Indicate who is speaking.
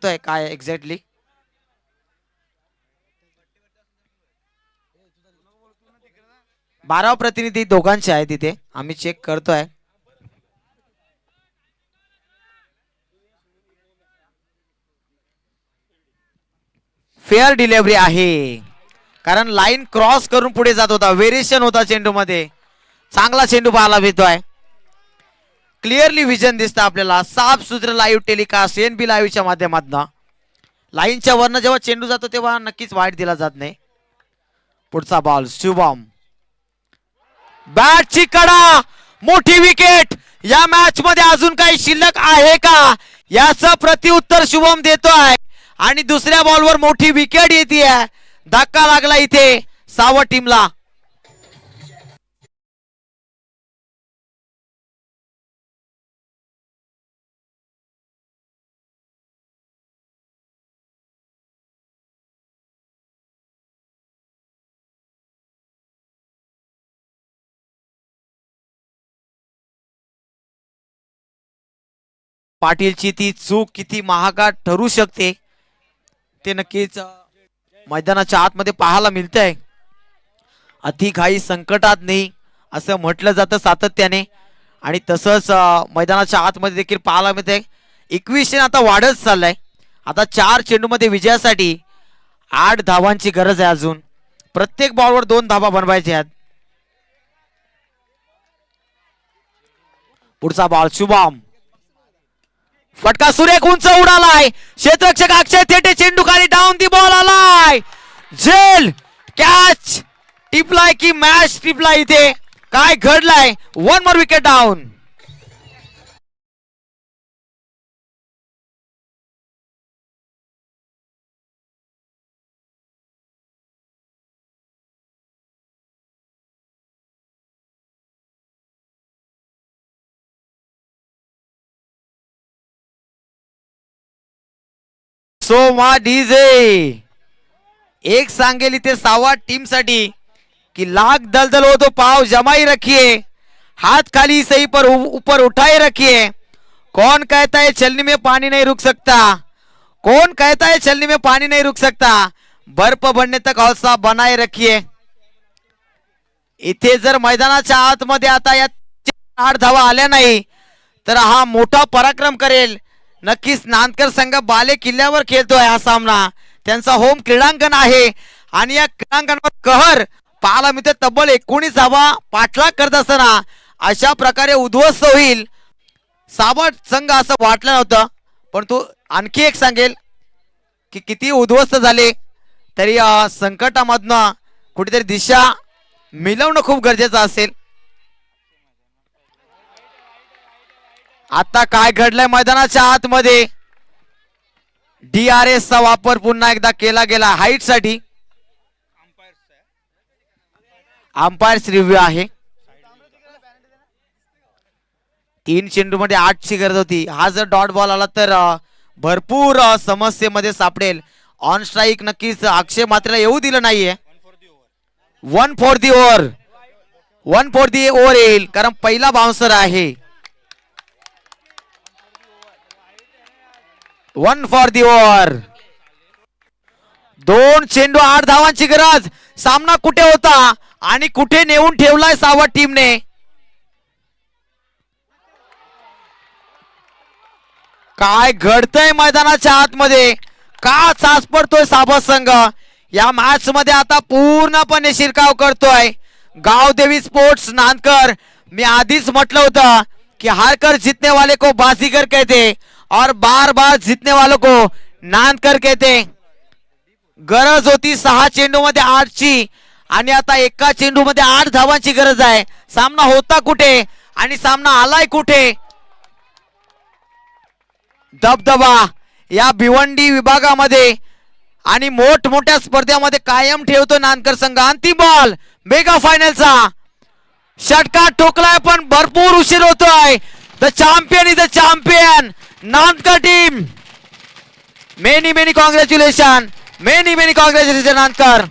Speaker 1: करतोय काय एक्झॅक्टली. बारा प्रतिनिधी दोघांचे आहे तिथे, आम्ही चेक करतोय. फेअर डिलिव्हरी आहे, कारण लाईन क्रॉस करून पुढे जात होता. व्हेरिएशन होता चेंडू मध्ये. चांगला चेंडू पाहायला मिळतोय. क्लिअरली विजन दिसतं आपल्याला. साफ सुत्र लाईव्ह टेलिकास्ट एनबी लाईव्हच्या माध्यमातून. लाईनच्या वरनं जेव्हा चेंडू जातो तेव्हा नक्कीच वाईट दिला जात नाही. पुढचा बॉल शुभम. बॅटची कडा. मोठी विकेट. या मॅच मध्ये अजून काही शिल्लक आहे का याचं प्रत्युत्तर शुभम देतोय. आणि दुसऱ्या बॉलवर मोठी विकेट येते. धक्का लागला इथे सावट टीमला. पाटीलची ती चूक किती महागात ठरू शकते ते नक्कीच मैदानाच्या आतमध्ये पाहायला मिळतंय. अतिघाई संकटात नाही असं म्हटलं जातं सातत्याने, आणि तसंच मैदानाच्या आतमध्ये देखील पाहायला मिळतंय. 21 आता वाढत चाललाय. आता 4 चेंडूमध्ये विजयासाठी 8 धावांची गरज आहे. अजून प्रत्येक बॉलवर 2 धावा बनवायच्या आहेत. पुढचा बॉल शुभम. फटका सुरेख उंच उडालाय. क्षेत्ररक्षक अक्षय थेटे चेंडू खाली डाऊन दी बॉल आलाय. झेल कॅच टिपलाय की मॅच टिपलाय. इथे काय घडलाय. 1 more wicket down. Soma DJ एक सांगेल इथे सावा टीम साठी कि लाख दलदल हो तो पाव जमाई रखिए, हाथ खाली सही पर ऊपर उठाए रखिए. कौन कहता है चलने में पानी नहीं रुक सकता. कौन कहता है चलने में पानी नहीं रुक सकता. बर्फ बनने तक हौसला बनाए रखिए. इथे जर मैदानाच्या आतमध्ये आता या 8 धावा आल्या नाही तर हा मोठा पराक्रम करेल. नक्कीच नांदकर संघ बाले किल्ल्यावर खेळतोय. हा सामना त्यांचा होम क्रीडांगण आहे आणि या क्रीडांगणावर कहर पाहायला मिळते. तब्बल 19 धावा पाठलाग करत असताना अशा प्रकारे उद्ध्वस्त होईल सावट संघ असं वाटलं नव्हतं. पण तो आणखी एक सांगेल की किती उद्ध्वस्त झाले तरी संकटामधनं कुठेतरी दिशा मिळवणं खूप गरजेचं असेल. आता काय घडलंय मैदानाच्या आतमध्ये. DRS चा वापर पुन्हा एकदा केला गेला हाईट साठी. अंपायर्स रिव्ह्यू आहे. 3 चेंडू मध्ये 8 ची गरज होती. हा जर डॉट बॉल आला तर भरपूर समस्येमध्ये सापडेल. ऑन स्ट्राईक नक्कीच अक्षय मात्रेला येऊ दिलं नाहीये. 1 for the over. 1 for the over येईल कारण पहिला बाउन्सर आहे. 1 फॉर दी ओव्हर. 2 चेंडू 8 धावांची गरज. सामना कुठे होता आणि कुठे नेऊन ठेवलाय सावट टीमने. काय घडतंय मैदानाच्या आतमध्ये. का चाच पडतोय सावट संघ. या मॅच मध्ये आता पूर्णपणे शिरकाव करतोय गावदेवी स्पोर्ट्स नांदकर. मी आधीच म्हटलं होतं की हारकर जीतने वाले को बाजीगर कहते और बार बार जीतने वालों को नांदकर कहते. गरज होती 6 चेंडू मध्ये 8 ची आणि आता एका चेंडू मध्ये 8 धावांची गरज आहे. सामना होता कुठे आणि सामना आलाय कुठे. दबदबा या भिवंडी विभागामध्ये आणि मोठमोठ्या स्पर्धेमध्ये कायम ठेवतो नांदकर संघ. अंतिम बॉल मेगा फायनलचा. षटकार ठोकलाय पण भरपूर उशीर होतोय. The champion is the champion Nandkar team. Many congratulation. Many congratulation Nandkar.